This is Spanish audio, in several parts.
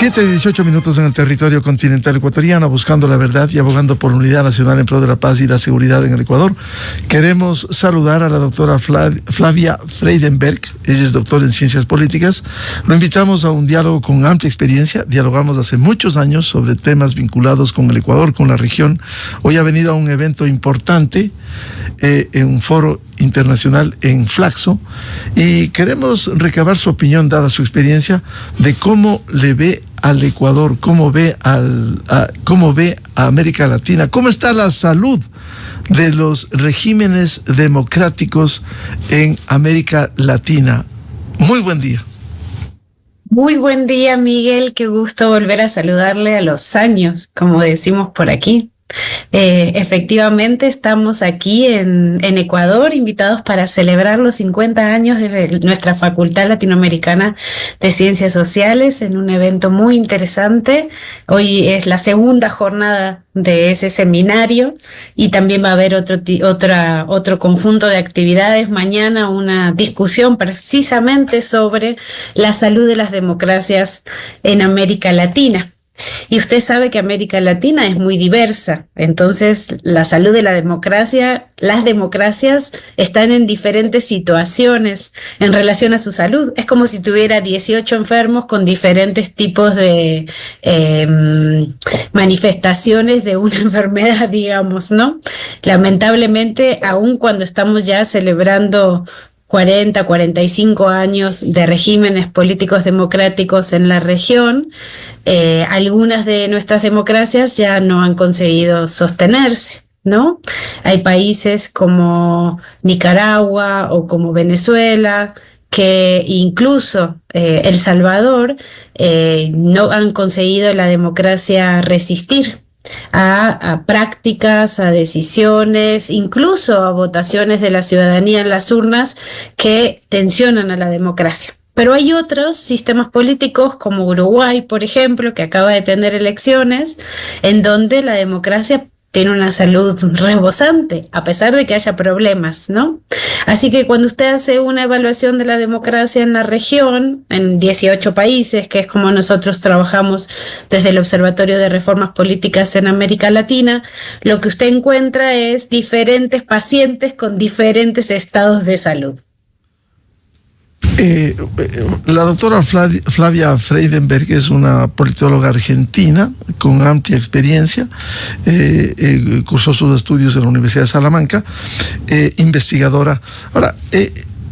...7:18 en el territorio continental ecuatoriano, buscando la verdad y abogando por unidad nacional en pro de la paz y la seguridad en el Ecuador. Queremos saludar a la doctora Flavia Freidenberg. Ella es doctora en Ciencias Políticas. Lo invitamos a un diálogo con amplia experiencia. Dialogamos hace muchos años sobre temas vinculados con el Ecuador, con la región. Hoy ha venido a un evento importante, en un foro internacional en Flaxo, y queremos recabar su opinión, dada su experiencia, de cómo le ve al Ecuador, cómo ve a América Latina, cómo está la salud de los regímenes democráticos en América Latina. Muy buen día. Muy buen día, Miguel. Qué gusto volver a saludarle a los años, como decimos por aquí. Efectivamente, estamos aquí en Ecuador, invitados para celebrar los 50 años de nuestra Facultad Latinoamericana de Ciencias Sociales en un evento muy interesante. Hoy es la segunda jornada de ese seminario y también va a haber otro conjunto de actividades. Mañana una discusión precisamente sobre la salud de las democracias en América Latina. Y usted sabe que América Latina es muy diversa, entonces la salud de la democracia, las democracias están en diferentes situaciones en relación a su salud. Es como si tuviera 18 enfermos con diferentes tipos de manifestaciones de una enfermedad, digamos, ¿no? Lamentablemente, aun cuando estamos ya celebrando 45 años de regímenes políticos democráticos en la región, algunas de nuestras democracias ya no han conseguido sostenerse, ¿no? Hay países como Nicaragua o como Venezuela, que incluso El Salvador no han conseguido la democracia resistir a prácticas, a decisiones, incluso a votaciones de la ciudadanía en las urnas que tensionan a la democracia. Pero hay otros sistemas políticos como Uruguay, por ejemplo, que acaba de tener elecciones, en donde la democracia tiene una salud rebosante, a pesar de que haya problemas, ¿no? Así que cuando usted hace una evaluación de la democracia en la región, en 18 países, que es como nosotros trabajamos desde el Observatorio de Reformas Políticas en América Latina, lo que usted encuentra es diferentes pacientes con diferentes estados de salud. La doctora Flavia Freidenberg es una politóloga argentina con amplia experiencia, cursó sus estudios en la Universidad de Salamanca, investigadora. Ahora,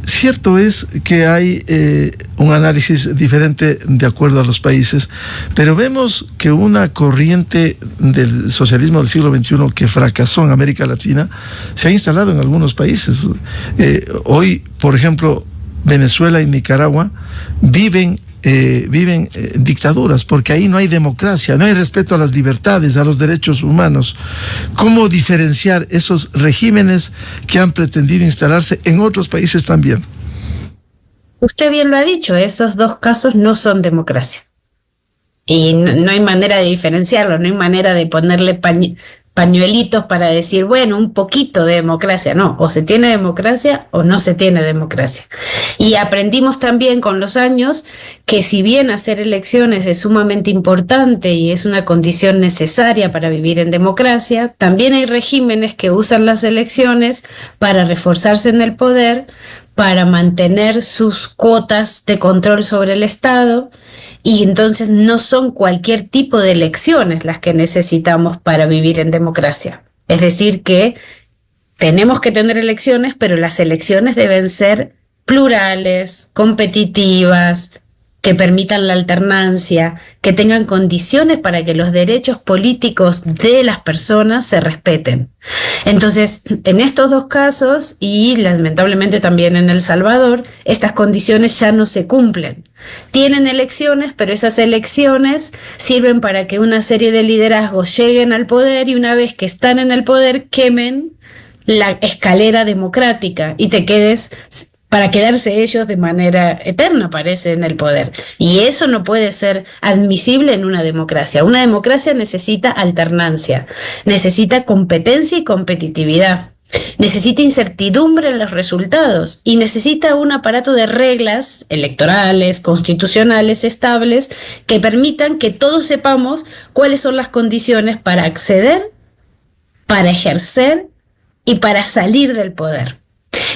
cierto es que hay un análisis diferente de acuerdo a los países, pero vemos que una corriente del socialismo del siglo XXI que fracasó en América Latina se ha instalado en algunos países. Hoy, por ejemplo, Venezuela y Nicaragua viven dictaduras, porque ahí no hay democracia, no hay respeto a las libertades, a los derechos humanos. ¿Cómo diferenciar esos regímenes que han pretendido instalarse en otros países también? Usted bien lo ha dicho, esos dos casos no son democracia. Y no hay manera de diferenciarlo, no hay manera de ponerle pañuelitos para decir, bueno, un poquito de democracia. No, o se tiene democracia o no se tiene democracia. Y aprendimos también con los años que si bien hacer elecciones es sumamente importante y es una condición necesaria para vivir en democracia, también hay regímenes que usan las elecciones para reforzarse en el poder, para mantener sus cuotas de control sobre el Estado. Y entonces no son cualquier tipo de elecciones las que necesitamos para vivir en democracia. Es decir, que tenemos que tener elecciones, pero las elecciones deben ser plurales, competitivas, que permitan la alternancia, que tengan condiciones para que los derechos políticos de las personas se respeten. Entonces, en estos dos casos, y lamentablemente también en El Salvador, estas condiciones ya no se cumplen. Tienen elecciones, pero esas elecciones sirven para que una serie de liderazgos lleguen al poder y una vez que están en el poder quemen la escalera democrática y te quedes para quedarse ellos de manera eterna, parece, en el poder. Y eso no puede ser admisible en una democracia. Una democracia necesita alternancia, necesita competencia y competitividad, necesita incertidumbre en los resultados y necesita un aparato de reglas electorales, constitucionales, estables, que permitan que todos sepamos cuáles son las condiciones para acceder, para ejercer y para salir del poder.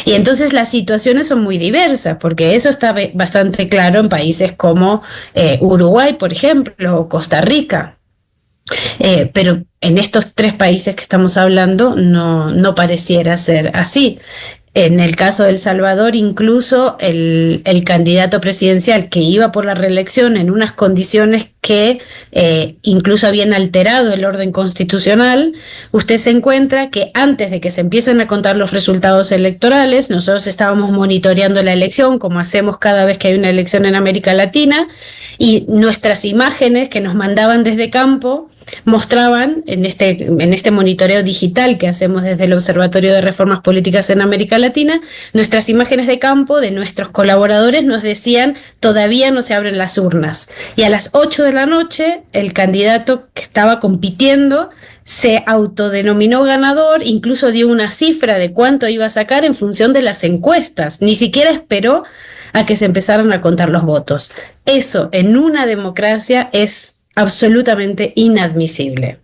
Y entonces las situaciones son muy diversas, porque eso está bastante claro en países como Uruguay, por ejemplo, o Costa Rica. Pero en estos 3 países que estamos hablando no pareciera ser así. En el caso de El Salvador, incluso el candidato presidencial que iba por la reelección en unas condiciones que incluso habían alterado el orden constitucional, usted se encuentra que antes de que se empiecen a contar los resultados electorales, nosotros estábamos monitoreando la elección, como hacemos cada vez que hay una elección en América Latina, y nuestras imágenes que nos mandaban desde campo mostraban en este monitoreo digital que hacemos desde el Observatorio de Reformas Políticas en América Latina, nuestras imágenes de campo de nuestros colaboradores nos decían: todavía no se abren las urnas. Y a las 8 de la noche, el candidato que estaba compitiendo se autodenominó ganador, incluso dio una cifra de cuánto iba a sacar en función de las encuestas. Ni siquiera esperó a que se empezaran a contar los votos. Eso en una democracia es absolutamente inadmisible.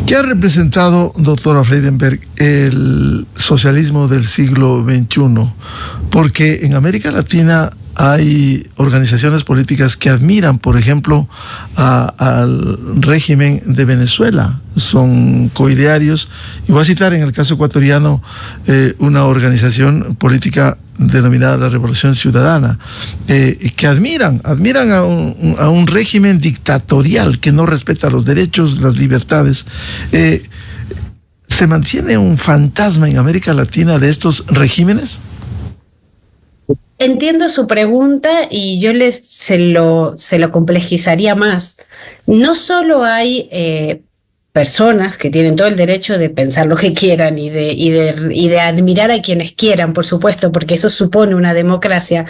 ¿Qué ha representado, doctora Freidenberg, el socialismo del siglo XXI? Porque en América Latina hay organizaciones políticas que admiran, por ejemplo, al régimen de Venezuela. Son coidearios. Y voy a citar en el caso ecuatoriano una organización política denominada la Revolución Ciudadana, que admiran a un régimen dictatorial que no respeta los derechos, las libertades. ¿Se mantiene un fantasma en América Latina de estos regímenes? Entiendo su pregunta y yo se lo complejizaría más. No solo hay personas que tienen todo el derecho de pensar lo que quieran y de admirar a quienes quieran, por supuesto, porque eso supone una democracia,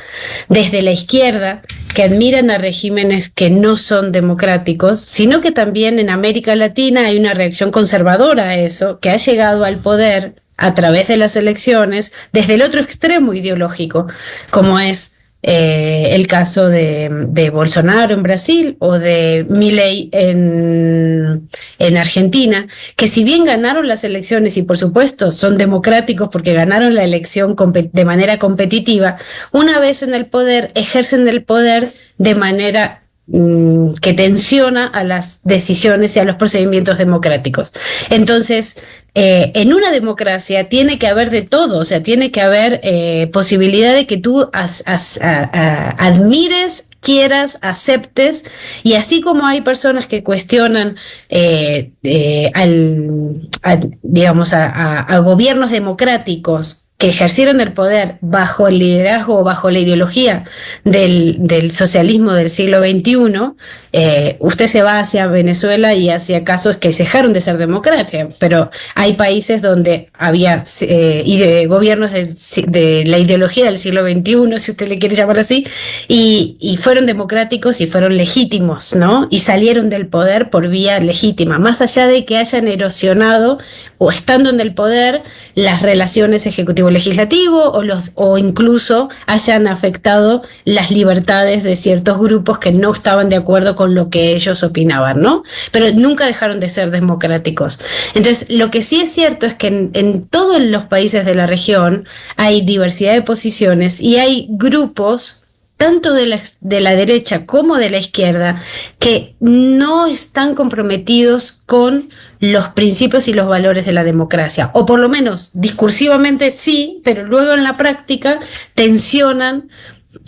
desde la izquierda, que admiran a regímenes que no son democráticos, sino que también en América Latina hay una reacción conservadora a eso, que ha llegado al poder a través de las elecciones desde el otro extremo ideológico, como es el caso de Bolsonaro en Brasil o de Milei en Argentina, que si bien ganaron las elecciones y por supuesto son democráticos porque ganaron la elección de manera competitiva, una vez en el poder ejercen el poder de manera que tensiona a las decisiones y a los procedimientos democráticos. Entonces, en una democracia tiene que haber de todo, o sea, tiene que haber posibilidad de que tú admires, quieras, aceptes, y así como hay personas que cuestionan a gobiernos democráticos que ejercieron el poder bajo el liderazgo o bajo la ideología del socialismo del siglo XXI, usted se va hacia Venezuela y hacia casos que dejaron de ser democracia, pero hay países donde había gobiernos de la ideología del siglo XXI, si usted le quiere llamar así, y fueron democráticos y fueron legítimos, ¿no? Y salieron del poder por vía legítima, más allá de que hayan erosionado o estando en el poder las relaciones ejecutivo-legislativo o incluso hayan afectado las libertades de ciertos grupos que no estaban de acuerdo con lo que ellos opinaban, ¿no? Pero nunca dejaron de ser democráticos. Entonces, lo que sí es cierto es que en todos los países de la región hay diversidad de posiciones y hay grupos tanto de la derecha como de la izquierda, que no están comprometidos con los principios y los valores de la democracia, o por lo menos discursivamente sí, pero luego en la práctica tensionan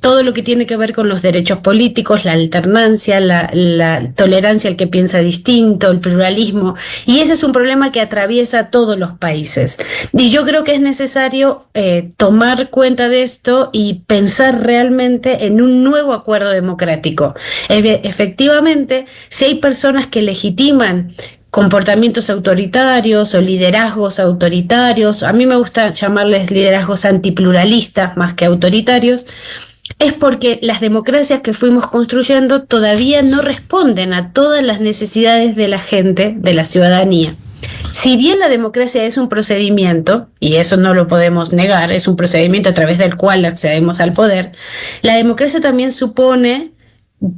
todo lo que tiene que ver con los derechos políticos, la alternancia, la tolerancia al que piensa distinto, el pluralismo, y ese es un problema que atraviesa todos los países. Y yo creo que es necesario tomar cuenta de esto y pensar realmente en un nuevo acuerdo democrático. Efectivamente, si hay personas que legitiman comportamientos autoritarios o liderazgos autoritarios, a mí me gusta llamarles liderazgos antipluralistas más que autoritarios, es porque las democracias que fuimos construyendo todavía no responden a todas las necesidades de la gente, de la ciudadanía. Si bien la democracia es un procedimiento, y eso no lo podemos negar, es un procedimiento a través del cual accedemos al poder, la democracia también supone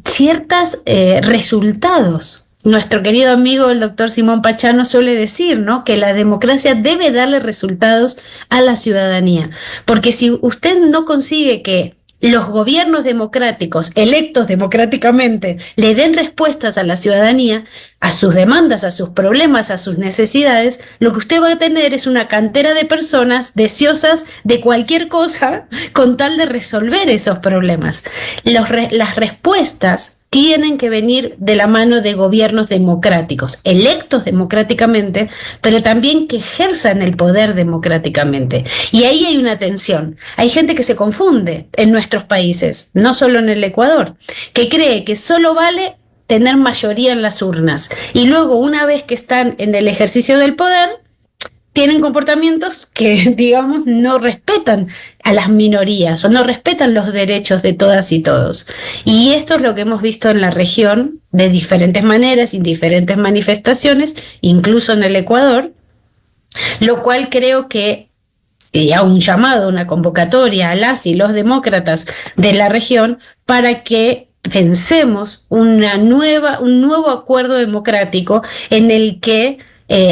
ciertos resultados. Nuestro querido amigo el doctor Simón Pachano suele decir, ¿no?, que la democracia debe darle resultados a la ciudadanía, porque si usted no consigue que los gobiernos democráticos, electos democráticamente, le den respuestas a la ciudadanía, a sus demandas, a sus problemas, a sus necesidades, lo que usted va a tener es una cantera de personas deseosas de cualquier cosa con tal de resolver esos problemas. Las respuestas tienen que venir de la mano de gobiernos democráticos, electos democráticamente, pero también que ejerzan el poder democráticamente. Y ahí hay una tensión. Hay gente que se confunde en nuestros países, no solo en el Ecuador, que cree que solo vale tener mayoría en las urnas. Y luego, una vez que están en el ejercicio del poder, tienen comportamientos que, digamos, no respetan a las minorías o no respetan los derechos de todas y todos. Y esto es lo que hemos visto en la región de diferentes maneras y diferentes manifestaciones, incluso en el Ecuador, lo cual creo que a un llamado, una convocatoria a las y los demócratas de la región para que pensemos un nuevo acuerdo democrático en el que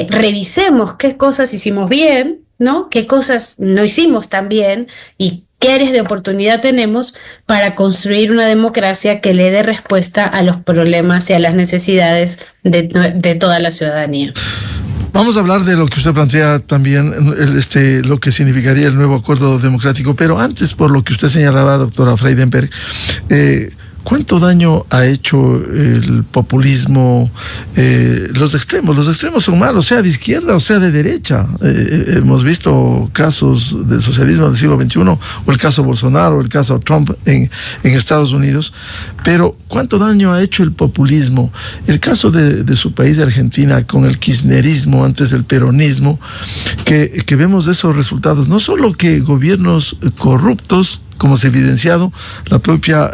revisemos qué cosas hicimos bien, ¿no?, qué cosas no hicimos tan bien y qué áreas de oportunidad tenemos para construir una democracia que le dé respuesta a los problemas y a las necesidades de toda la ciudadanía. Vamos a hablar de lo que usted plantea también, lo que significaría el nuevo acuerdo democrático, pero antes, por lo que usted señalaba, doctora Freidenberg, ¿cuánto daño ha hecho el populismo? Los extremos son malos, sea de izquierda o sea de derecha. Hemos visto casos del socialismo del siglo XXI, o el caso Bolsonaro, o el caso Trump en Estados Unidos. Pero ¿cuánto daño ha hecho el populismo? El caso de su país, de Argentina, con el kirchnerismo antes del peronismo, que vemos esos resultados. No solo que gobiernos corruptos, como se ha evidenciado, la propia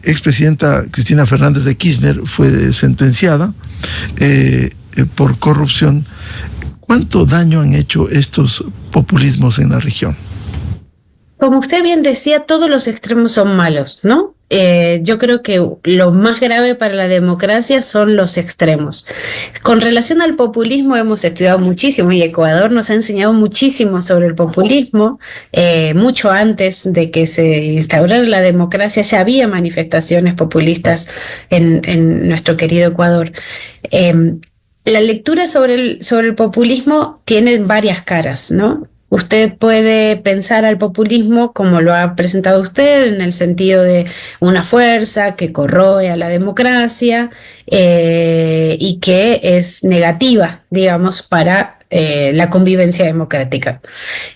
expresidenta Cristina Fernández de Kirchner fue sentenciada por corrupción. ¿Cuánto daño han hecho estos populismos en la región? Como usted bien decía, todos los extremos son malos, ¿no? Yo creo que lo más grave para la democracia son los extremos. Con relación al populismo hemos estudiado muchísimo y Ecuador nos ha enseñado muchísimo sobre el populismo. Mucho antes de que se instaurara la democracia ya había manifestaciones populistas en nuestro querido Ecuador. La lectura sobre el populismo tiene varias caras, ¿no? Usted puede pensar al populismo como lo ha presentado usted, en el sentido de una fuerza que corroe a la democracia y que es negativa, digamos, para la convivencia democrática.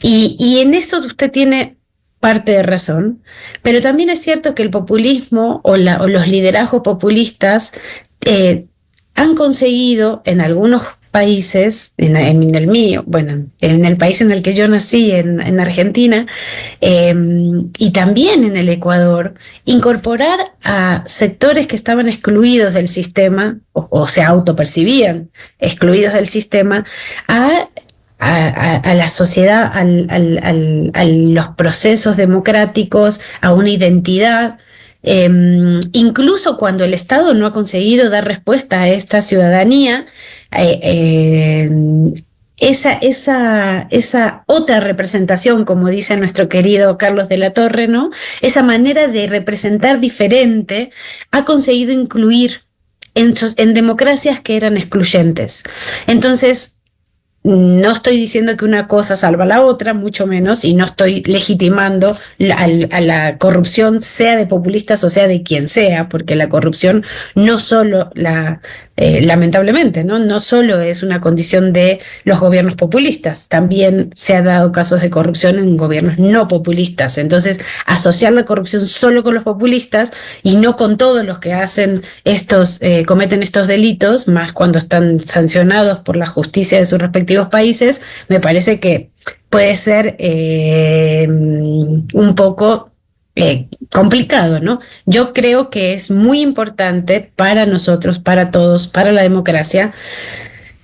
Y en eso usted tiene parte de razón, pero también es cierto que el populismo o los liderazgos populistas han conseguido en algunos países, en el mío, bueno, en el país en el que yo nací, en Argentina, y también en el Ecuador, incorporar a sectores que estaban excluidos del sistema, o se autopercibían excluidos del sistema, a la sociedad, a los procesos democráticos, a una identidad. Incluso cuando el Estado no ha conseguido dar respuesta a esta ciudadanía, esa otra representación, como dice nuestro querido Carlos de la Torre, ¿no?, esa manera de representar diferente ha conseguido incluir en democracias que eran excluyentes. Entonces, no estoy diciendo que una cosa salva a la otra, mucho menos, y no estoy legitimando a la corrupción, sea de populistas o sea de quien sea, porque la corrupción no solo lamentablemente, ¿no? No solo es una condición de los gobiernos populistas, también se han dado casos de corrupción en gobiernos no populistas. Entonces, asociar la corrupción solo con los populistas y no con todos los que hacen cometen estos delitos, más cuando están sancionados por la justicia de sus respectivos países, me parece que puede ser un poco complicado, ¿no? Yo creo que es muy importante para nosotros, para todos, para la democracia,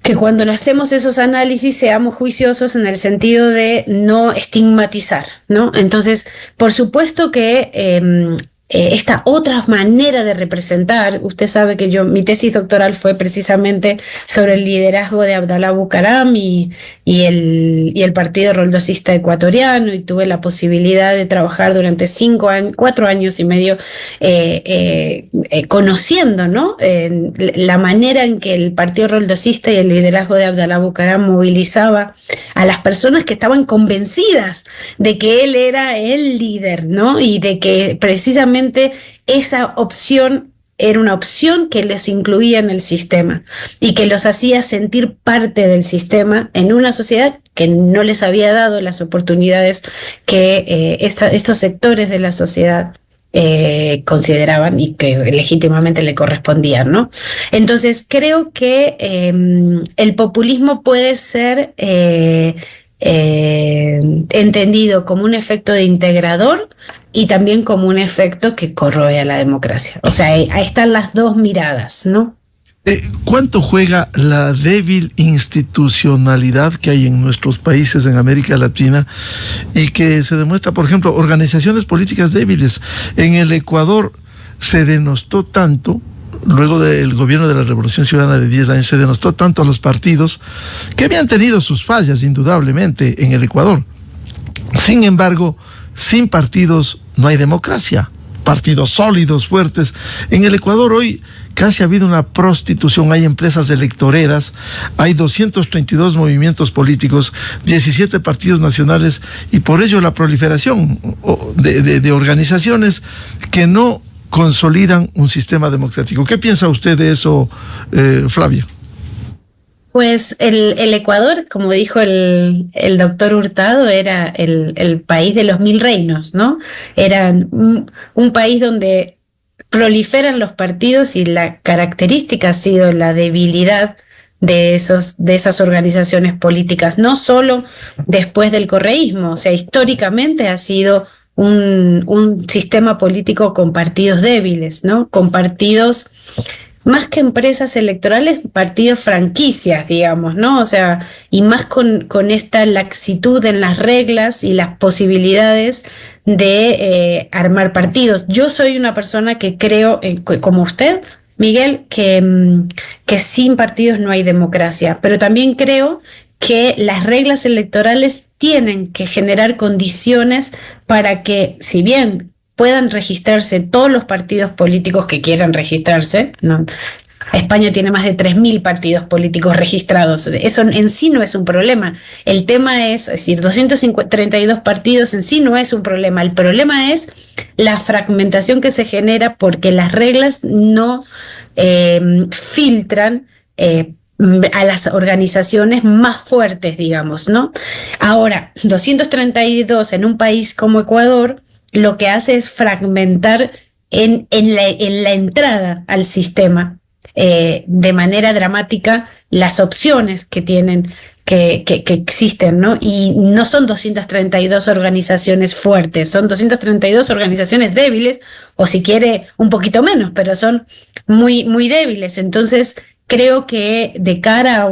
que cuando hacemos esos análisis seamos juiciosos en el sentido de no estigmatizar, ¿no? Entonces, por supuesto que esta otra manera de representar, usted sabe que mi tesis doctoral fue precisamente sobre el liderazgo de Abdalá Bucaram y el Partido Roldosista Ecuatoriano, y tuve la posibilidad de trabajar durante 4 años y medio conociendo, ¿no? La manera en que el Partido Roldosista y el liderazgo de Abdalá Bucaram movilizaba a las personas que estaban convencidas de que él era el líder, ¿no? Y de que precisamente esa opción era una opción que les incluía en el sistema y que los hacía sentir parte del sistema en una sociedad que no les había dado las oportunidades que estos sectores de la sociedad consideraban y que legítimamente le correspondían, ¿no? Entonces creo que el populismo puede ser entendido como un efecto de integrador y también como un efecto que corroe a la democracia. O sea, ahí están las dos miradas, ¿no? ¿Cuánto juega la débil institucionalidad que hay en nuestros países en América Latina y que se demuestra, por ejemplo, organizaciones políticas débiles? En el Ecuador se denostó tanto, luego del gobierno de la Revolución Ciudadana de 10 años, se denostó tanto a los partidos que habían tenido sus fallas, indudablemente, en el Ecuador. Sin embargo, sin partidos no hay democracia. Partidos sólidos, fuertes. En el Ecuador hoy casi ha habido una prostitución, hay empresas electoreras, hay 232 movimientos políticos, 17 partidos nacionales, y por ello la proliferación de organizaciones que no consolidan un sistema democrático. ¿Qué piensa usted de eso, Flavia? Pues el Ecuador, como dijo el doctor Hurtado, era el país de los 1000 reinos, ¿no? Era un país donde proliferan los partidos y la característica ha sido la debilidad de esas organizaciones políticas, no solo después del correísmo, o sea, históricamente ha sido un sistema político con partidos débiles, ¿no? Con partidos, más que empresas electorales, partidos franquicias, digamos, ¿no? O sea, y más con esta laxitud en las reglas y las posibilidades de armar partidos. Yo soy una persona que creo, como usted, Miguel, que sin partidos no hay democracia, pero también creo que las reglas electorales tienen que generar condiciones para que, si bien puedan registrarse todos los partidos políticos que quieran registrarse, ¿no? España tiene más de 3000 partidos políticos registrados. Eso en sí no es un problema. El tema es decir, 232 partidos en sí no es un problema. El problema es la fragmentación que se genera porque las reglas no filtran a las organizaciones más fuertes, digamos, ¿no? Ahora, 232 en un país como Ecuador lo que hace es fragmentar en la entrada al sistema de manera dramática las opciones que tienen, que existen, ¿no? Y no son 232 organizaciones fuertes, son 232 organizaciones débiles, o si quiere un poquito menos, pero son muy, muy débiles. Entonces, creo que de cara a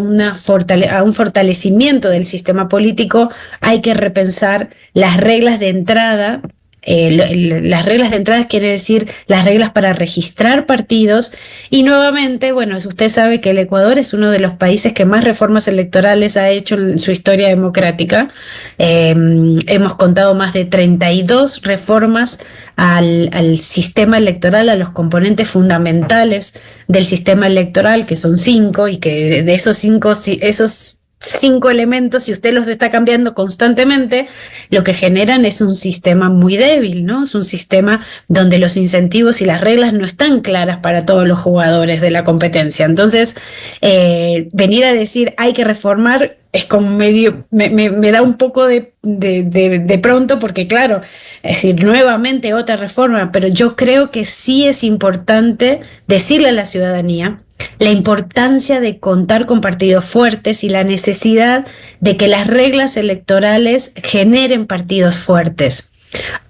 un fortalecimiento del sistema político hay que repensar las reglas de entrada. Las reglas de entrada quiere decir las reglas para registrar partidos y nuevamente, bueno, usted sabe que el Ecuador es uno de los países que más reformas electorales ha hecho en su historia democrática. Hemos contado más de 32 reformas al sistema electoral, a los componentes fundamentales del sistema electoral, que son 5 y que de esos 5, esos 5 elementos, si usted los está cambiando constantemente, lo que generan es un sistema muy débil, ¿no? Es un sistema donde los incentivos y las reglas no están claras para todos los jugadores de la competencia. Entonces, venir a decir hay que reformar es como medio, me da un poco de pronto, porque claro, es decir, nuevamente otra reforma, pero yo creo que sí es importante decirle a la ciudadanía la importancia de contar con partidos fuertes y la necesidad de que las reglas electorales generen partidos fuertes.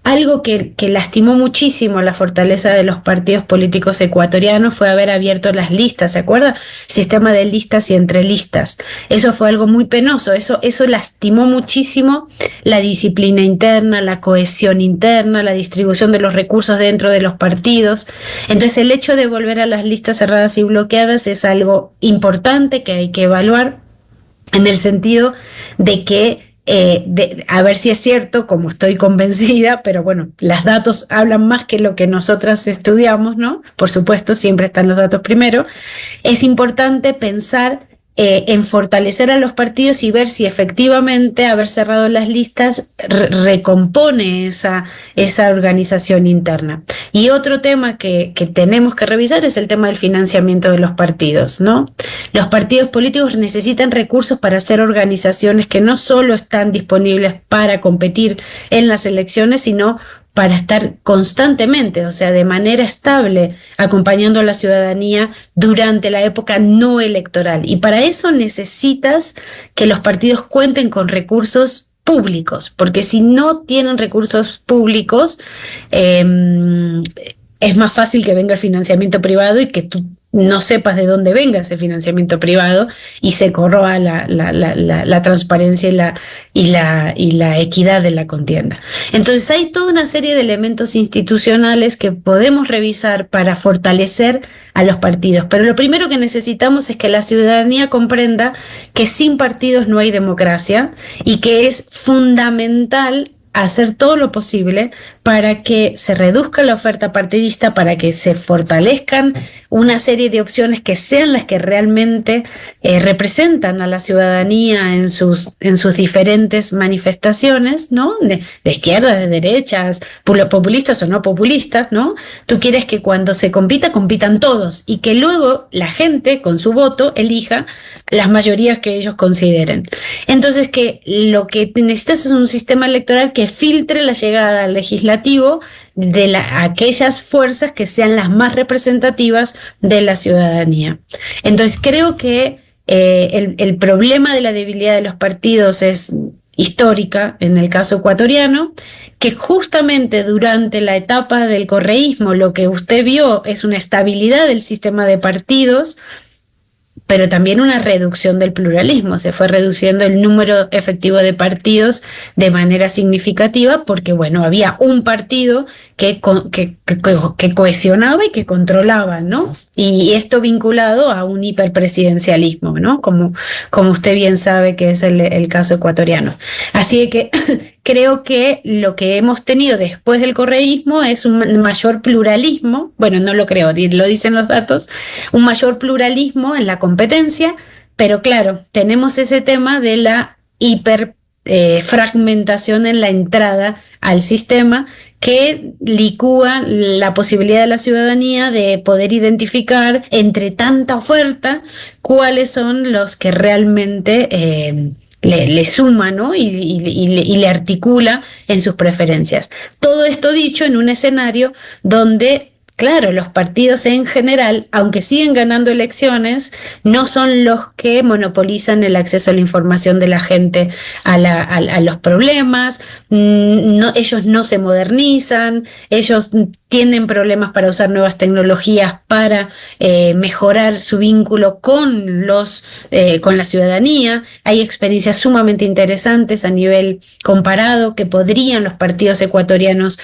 Algo que lastimó muchísimo la fortaleza de los partidos políticos ecuatorianos fue haber abierto las listas, ¿se acuerda? Sistema de listas y entrelistas. Eso fue algo muy penoso, eso lastimó muchísimo la disciplina interna, la cohesión interna, la distribución de los recursos dentro de los partidos. Entonces, el hecho de volver a las listas cerradas y bloqueadas es algo importante que hay que evaluar, en el sentido de que a ver si es cierto, como estoy convencida, pero bueno, los datos hablan más que lo que nosotras estudiamos, ¿no? Por supuesto, siempre están los datos primero. Es importante pensar en fortalecer a los partidos y ver si efectivamente haber cerrado las listas recompone esa organización interna. Y otro tema que tenemos que revisar es el tema del financiamiento de los partidos, ¿no? Los partidos políticos necesitan recursos para hacer organizaciones que no solo están disponibles para competir en las elecciones, sino para estar constantemente, o sea, de manera estable, acompañando a la ciudadanía durante la época no electoral. Y para eso necesitas que los partidos cuenten con recursos públicos, porque si no tienen recursos públicos, es más fácil que venga el financiamiento privado y que tú no sepas de dónde venga ese financiamiento privado y se corroa la transparencia y la equidad de la contienda. Entonces hay toda una serie de elementos institucionales que podemos revisar para fortalecer a los partidos, pero lo primero que necesitamos es que la ciudadanía comprenda que sin partidos no hay democracia y que es fundamental hacer todo lo posible para que se reduzca la oferta partidista, para que se fortalezcan una serie de opciones que sean las que realmente representan a la ciudadanía en sus diferentes manifestaciones, ¿no? De izquierdas, de derechas, populistas o no populistas, ¿no? Tú quieres que cuando se compita, compitan todos y que luego la gente con su voto elija las mayorías que ellos consideren. Entonces, que lo que necesitas es un sistema electoral que filtre la llegada al legislativo de aquellas fuerzas que sean las más representativas de la ciudadanía. Entonces, creo que el problema de la debilidad de los partidos es histórica en el caso ecuatoriano, que justamente durante la etapa del correísmo lo que usted vio es una estabilidad del sistema de partidos, pero también una reducción del pluralismo. Se fue reduciendo el número efectivo de partidos de manera significativa porque, bueno, había un partido que cohesionaba y que controlaba, ¿no? Y esto vinculado a un hiperpresidencialismo, ¿no? Como usted bien sabe que es el caso ecuatoriano. Así que creo que lo que hemos tenido después del correísmo es un mayor pluralismo, bueno, no lo creo, lo dicen los datos, un mayor pluralismo en la competencia, pero claro, tenemos ese tema de la fragmentación en la entrada al sistema que licúa la posibilidad de la ciudadanía de poder identificar entre tanta oferta cuáles son los que realmente le suma, ¿no? y le articula en sus preferencias. Todo esto dicho en un escenario donde, claro, los partidos en general, aunque siguen ganando elecciones, no son los que monopolizan el acceso a la información de la gente a los problemas, ellos no se modernizan, ellos tienen problemas para usar nuevas tecnologías para mejorar su vínculo con la ciudadanía. Hay experiencias sumamente interesantes a nivel comparado que podrían los partidos ecuatorianos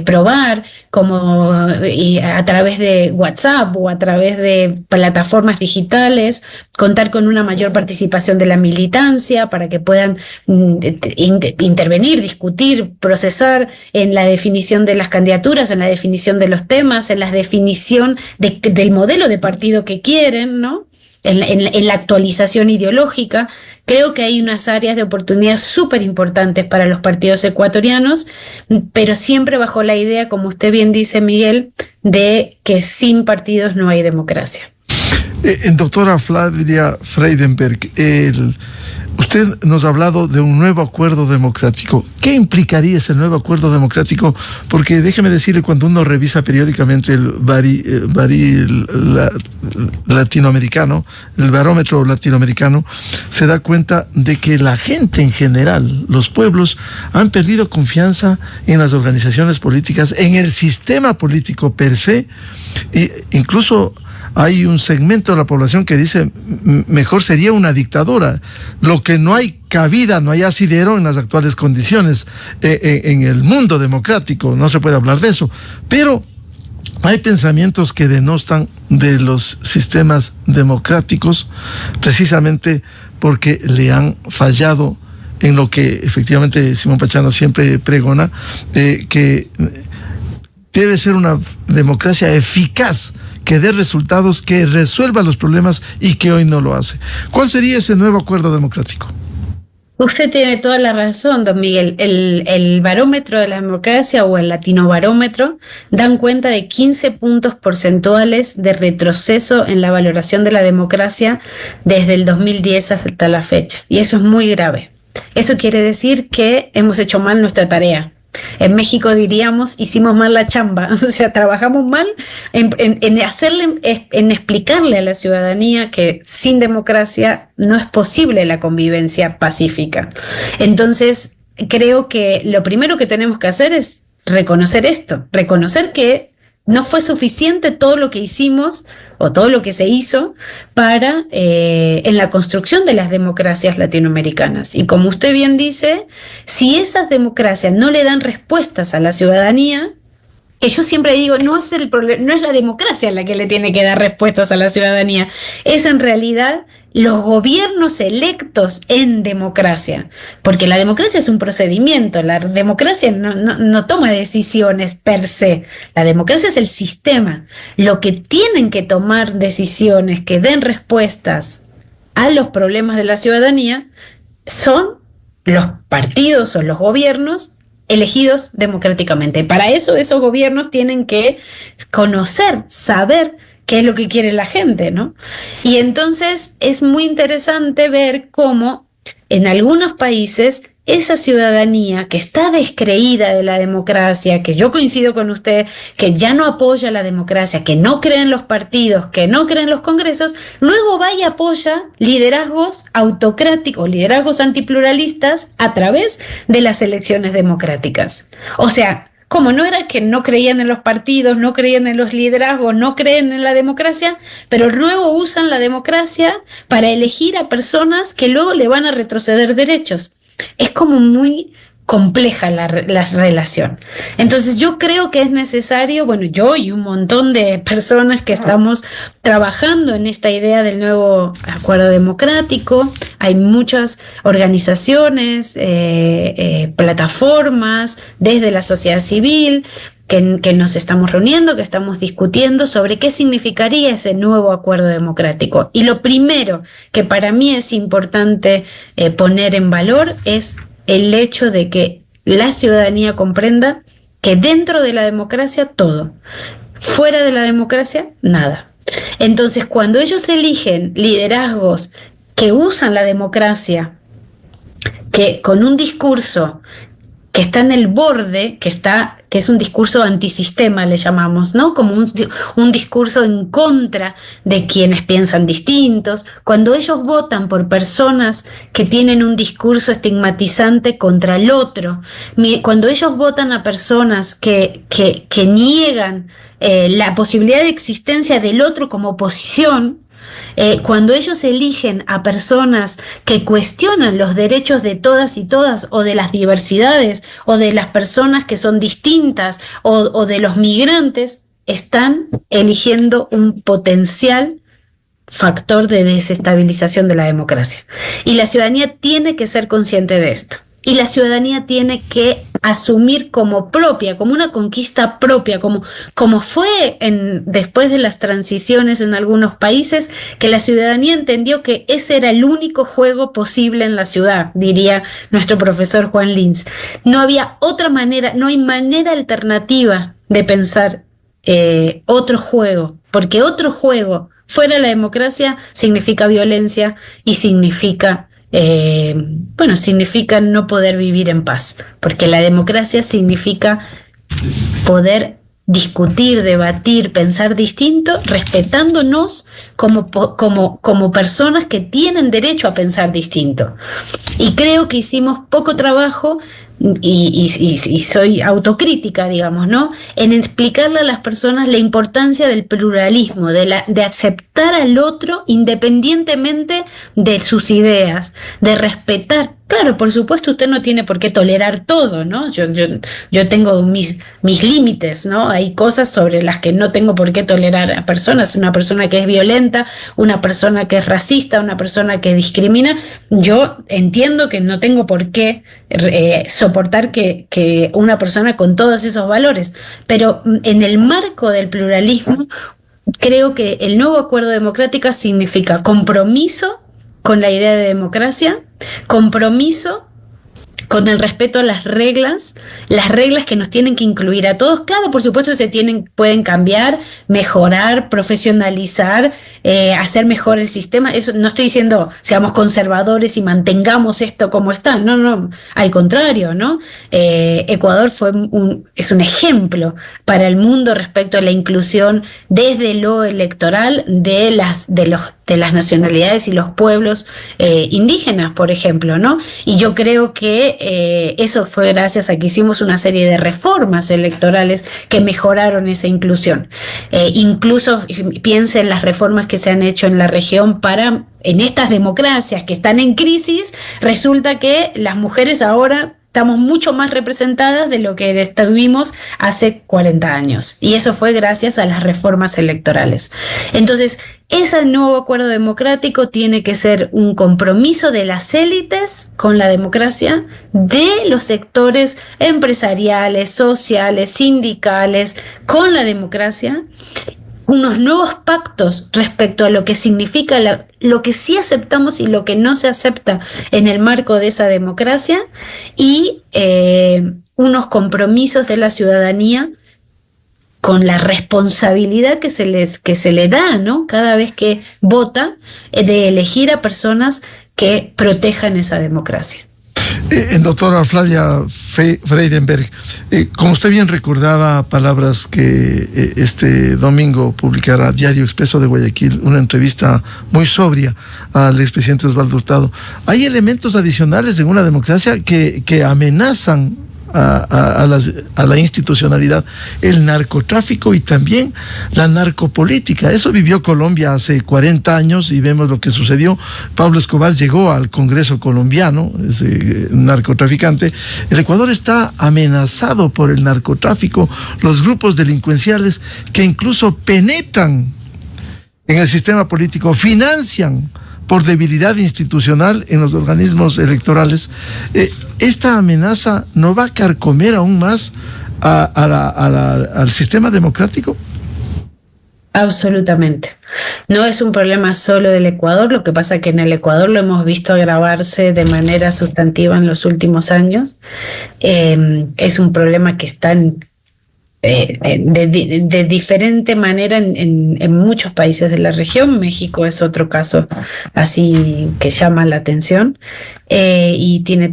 probar, como a través de WhatsApp o a través de plataformas digitales, contar con una mayor participación de la militancia para que puedan intervenir, discutir, procesar en la definición de las candidaturas, en la definición de los temas, en la definición del modelo de partido que quieren, ¿no? en la actualización ideológica. Creo que hay unas áreas de oportunidad súper importantes para los partidos ecuatorianos, pero siempre bajo la idea, como usted bien dice, Miguel, de que sin partidos no hay democracia. Doctora Flavia Freydenberg, usted nos ha hablado de un nuevo acuerdo democrático. ¿Qué implicaría ese nuevo acuerdo democrático? Porque déjeme decirle, cuando uno revisa periódicamente el latinoamericano, el barómetro latinoamericano, se da cuenta de que la gente en general, los pueblos, han perdido confianza en las organizaciones políticas, en el sistema político per se, e incluso hay un segmento de la población que dice mejor sería una dictadura, lo que no hay cabida, no hay asidero en las actuales condiciones en el mundo democrático, no se puede hablar de eso, pero hay pensamientos que denostan de los sistemas democráticos precisamente porque le han fallado en lo que efectivamente Simón Pachano siempre pregona, que debe ser una democracia eficaz, que dé resultados, que resuelva los problemas y que hoy no lo hace. ¿Cuál sería ese nuevo acuerdo democrático? Usted tiene toda la razón, don Miguel. El barómetro de la democracia o el latinobarómetro dan cuenta de 15 puntos porcentuales de retroceso en la valoración de la democracia desde el 2010 hasta la fecha. Y eso es muy grave. Eso quiere decir que hemos hecho mal nuestra tarea. En México diríamos, hicimos mal la chamba, o sea, trabajamos mal en explicarle a la ciudadanía que sin democracia no es posible la convivencia pacífica. Entonces, creo que lo primero que tenemos que hacer es reconocer esto, reconocer que no fue suficiente todo lo que hicimos o todo lo que se hizo para en la construcción de las democracias latinoamericanas. Y como usted bien dice, si esas democracias no le dan respuestas a la ciudadanía, que yo siempre digo, no es el problema, no es la democracia la que le tiene que dar respuestas a la ciudadanía, es en realidad los gobiernos electos en democracia, porque la democracia es un procedimiento, la democracia no toma decisiones per se, la democracia es el sistema. Lo que tienen que tomar decisiones que den respuestas a los problemas de la ciudadanía son los partidos o los gobiernos elegidos democráticamente. Para eso esos gobiernos tienen que conocer, saber qué es lo que quiere la gente, ¿no? Y entonces es muy interesante ver cómo en algunos países esa ciudadanía que está descreída de la democracia, que yo coincido con usted, que ya no apoya la democracia, que no cree en los partidos, que no cree en los congresos, luego va y apoya liderazgos autocráticos, liderazgos antipluralistas a través de las elecciones democráticas. O sea, ¿cómo no era que no creían en los partidos, no creían en los liderazgos, no creen en la democracia, pero luego usan la democracia para elegir a personas que luego le van a retroceder derechos? Es como muy compleja la relación. Entonces yo creo que es necesario, bueno, yo y un montón de personas que estamos trabajando en esta idea del nuevo acuerdo democrático, hay muchas organizaciones, plataformas desde la sociedad civil que nos estamos reuniendo, que estamos discutiendo sobre qué significaría ese nuevo acuerdo democrático. Y lo primero que para mí es importante poner en valor es el hecho de que la ciudadanía comprenda que dentro de la democracia todo, fuera de la democracia nada. Entonces, cuando ellos eligen liderazgos que usan la democracia, que con un discurso que está en el borde, que es un discurso antisistema, le llamamos, ¿no? Como un discurso en contra de quienes piensan distintos. Cuando ellos votan por personas que tienen un discurso estigmatizante contra el otro, cuando ellos votan a personas que niegan la posibilidad de existencia del otro como oposición, cuando ellos eligen a personas que cuestionan los derechos de todas y todas, o de las diversidades, o de las personas que son distintas, o de los migrantes, están eligiendo un potencial factor de desestabilización de la democracia. Y la ciudadanía tiene que ser consciente de esto. Y la ciudadanía tiene que asumir como propia, como una conquista propia, como fue después de las transiciones en algunos países, que la ciudadanía entendió que ese era el único juego posible en la ciudad, diría nuestro profesor Juan Lins. No había otra manera, no hay manera alternativa de pensar otro juego, porque otro juego fuera de la democracia significa violencia y significa significa no poder vivir en paz, porque la democracia significa poder discutir, debatir, pensar distinto, respetándonos como personas que tienen derecho a pensar distinto. Y creo que hicimos poco trabajo, y soy autocrítica, digamos, ¿no?, en explicarle a las personas la importancia del pluralismo, de aceptar al otro independientemente de sus ideas, de respetar. Claro, por supuesto, usted no tiene por qué tolerar todo, ¿no? Yo tengo mis límites, ¿no? Hay cosas sobre las que no tengo por qué tolerar a personas. Una persona que es violenta, una persona que es racista, una persona que discrimina. Yo entiendo que no tengo por qué soportar que una persona con todos esos valores, pero en el marco del pluralismo, creo que el nuevo acuerdo democrático significa compromiso con la idea de democracia, compromiso con el respeto a las reglas que nos tienen que incluir a todos. Claro, por supuesto, pueden cambiar, mejorar, profesionalizar, hacer mejor el sistema. Eso no estoy diciendo seamos conservadores y mantengamos esto como está. No, al contrario, ¿no? Ecuador es un ejemplo para el mundo respecto a la inclusión desde lo electoral de las nacionalidades y los pueblos indígenas, por ejemplo, ¿no? Y yo creo que eso fue gracias a que hicimos una serie de reformas electorales que mejoraron esa inclusión. Incluso piense en las reformas que se han hecho en la región en estas democracias que están en crisis, resulta que las mujeres ahora estamos mucho más representadas de lo que estuvimos hace 40 años. Y eso fue gracias a las reformas electorales. Entonces, ese nuevo acuerdo democrático tiene que ser un compromiso de las élites con la democracia, de los sectores empresariales, sociales, sindicales, con la democracia, unos nuevos pactos respecto a lo que significa lo que sí aceptamos y lo que no se acepta en el marco de esa democracia, y unos compromisos de la ciudadanía con la responsabilidad que se le da, ¿no?, cada vez que vota, de elegir a personas que protejan esa democracia. Doctora Flavia Freidenberg, como usted bien recordaba, palabras que este domingo publicará Diario Expreso de Guayaquil, una entrevista muy sobria al expresidente Osvaldo Hurtado. Hay elementos adicionales en una democracia que amenazan a la institucionalidad: el narcotráfico y también la narcopolítica. Eso vivió Colombia hace 40 años y vemos lo que sucedió. Pablo Escobar llegó al Congreso colombiano, ese narcotraficante. El Ecuador está amenazado por el narcotráfico, los grupos delincuenciales que incluso penetran en el sistema político, financian por debilidad institucional en los organismos electorales. ¿Esta amenaza no va a carcomer aún más al sistema democrático? Absolutamente. No es un problema solo del Ecuador, lo que pasa es que en el Ecuador lo hemos visto agravarse de manera sustantiva en los últimos años. Es un problema que está de diferente manera en muchos países de la región. México es otro caso así que llama la atención, y tiene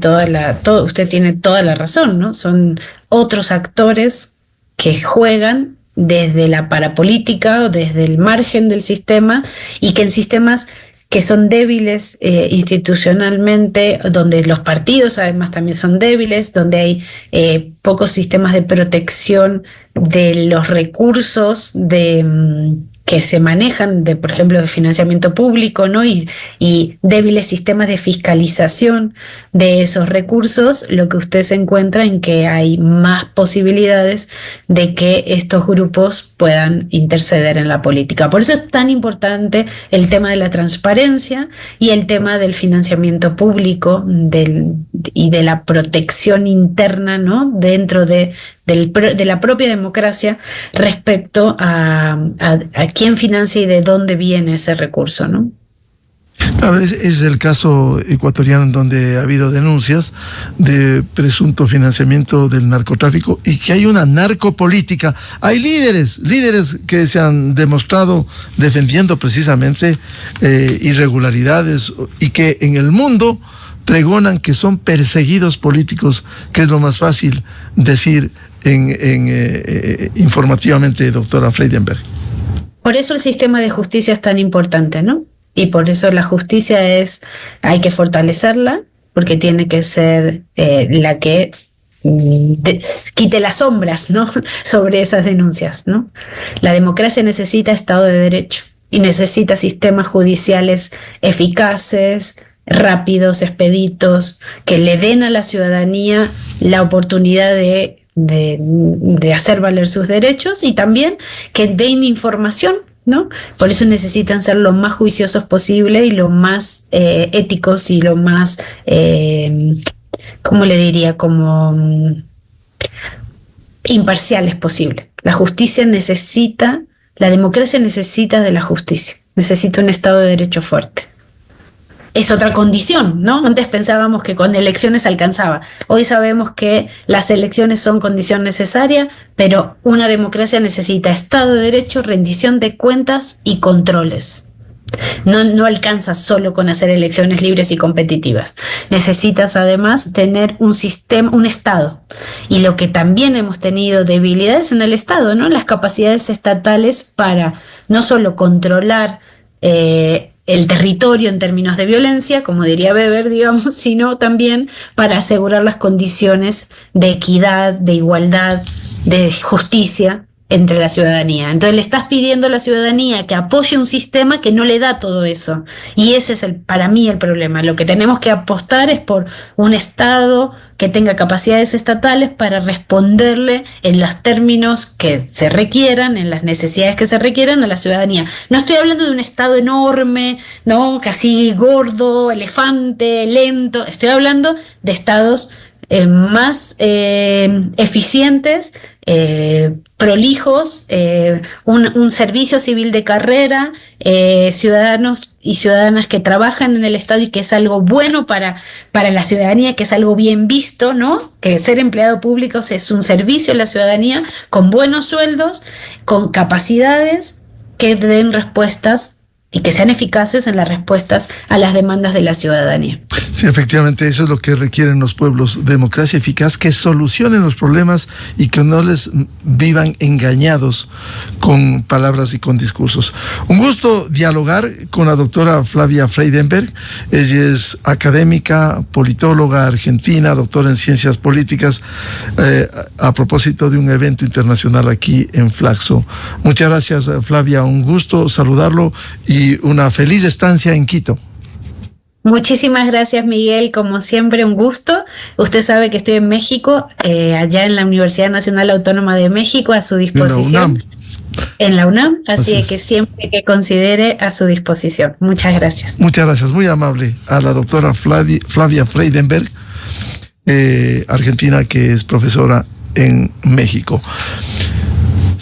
usted tiene toda la razón, ¿no? Son otros actores que juegan desde la parapolítica o desde el margen del sistema, y que en sistemas que son débiles institucionalmente, donde los partidos además también son débiles, donde hay pocos sistemas de protección de los recursos que se manejan, por ejemplo, de financiamiento público, ¿no? Y débiles sistemas de fiscalización de esos recursos, lo que usted se encuentra en que hay más posibilidades de que estos grupos puedan interceder en la política. Por eso es tan importante el tema de la transparencia y el tema del financiamiento público y de la protección interna, ¿no? Dentro de la propia democracia respecto a quién financia y de dónde viene ese recurso, ¿no? A veces es el caso ecuatoriano en donde ha habido denuncias de presunto financiamiento del narcotráfico y que hay una narcopolítica. Hay líderes que se han demostrado defendiendo precisamente irregularidades y que en el mundo pregonan que son perseguidos políticos, que es lo más fácil decir informativamente, doctora Freidenberg. Por eso el sistema de justicia es tan importante, ¿no? Y por eso la justicia hay que fortalecerla, porque tiene que ser la que quite las sombras, ¿no? sobre esas denuncias, ¿no? La democracia necesita Estado de Derecho y necesita sistemas judiciales eficaces, rápidos, expeditos, que le den a la ciudadanía la oportunidad de hacer valer sus derechos y también que den información, ¿no? Por eso necesitan ser lo más juiciosos posible y lo más éticos y lo más, ¿cómo le diría? Como imparciales posible. La democracia necesita de la justicia, necesita un Estado de Derecho fuerte. Es otra condición, ¿no? Antes pensábamos que con elecciones alcanzaba. Hoy sabemos que las elecciones son condición necesaria, pero una democracia necesita Estado de Derecho, rendición de cuentas y controles. No alcanza solo con hacer elecciones libres y competitivas. Necesitas además tener un sistema, un Estado. Y lo que también hemos tenido debilidades en el Estado, ¿no? Las capacidades estatales para no solo controlar el territorio en términos de violencia, como diría Weber, digamos, sino también para asegurar las condiciones de equidad, de igualdad, de justicia entre la ciudadanía. Entonces le estás pidiendo a la ciudadanía que apoye un sistema que no le da todo eso. Y ese es para mí el problema. Lo que tenemos que apostar es por un Estado que tenga capacidades estatales para responderle en los términos que se requieran, en las necesidades que se requieran a la ciudadanía. No estoy hablando de un Estado enorme, ¿no? Casi gordo, elefante, lento. Estoy hablando de estados más eficientes, prolijos, un servicio civil de carrera, ciudadanos y ciudadanas que trabajan en el Estado y que es algo bueno para la ciudadanía, que es algo bien visto, ¿no? Que ser empleado público es un servicio a la ciudadanía, con buenos sueldos, con capacidades que den respuestas y que sean eficaces en las respuestas a las demandas de la ciudadanía. Sí, efectivamente, eso es lo que requieren los pueblos, democracia eficaz, que solucionen los problemas y que no les vivan engañados con palabras y con discursos. Un gusto dialogar con la doctora Flavia Freidenberg. Ella es académica, politóloga argentina, doctora en ciencias políticas, a propósito de un evento internacional aquí en Flaxo. Muchas gracias, Flavia, un gusto saludarlo y una feliz estancia en Quito. Muchísimas gracias, Miguel, como siempre un gusto. Usted sabe que estoy en México, allá en la Universidad Nacional Autónoma de México, a su disposición. En la UNAM, así es que siempre que considere, a su disposición. Muchas gracias. Muchas gracias, muy amable a la doctora Flavia Freidenberg, argentina, que es profesora en México.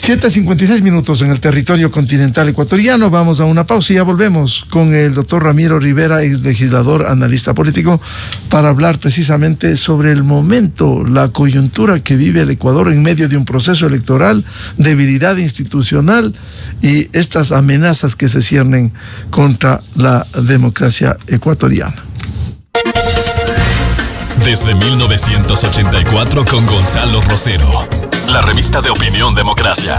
7:56 minutos en el territorio continental ecuatoriano. Vamos a una pausa y ya volvemos con el doctor Ramiro Rivera, ex legislador, analista político, para hablar precisamente sobre el momento, la coyuntura que vive el Ecuador en medio de un proceso electoral, debilidad institucional y estas amenazas que se ciernen contra la democracia ecuatoriana. Desde 1984 con Gonzalo Rosero. La revista de opinión Democracia.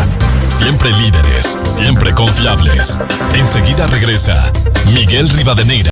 Siempre líderes, siempre confiables. Enseguida regresa Miguel Rivadeneira.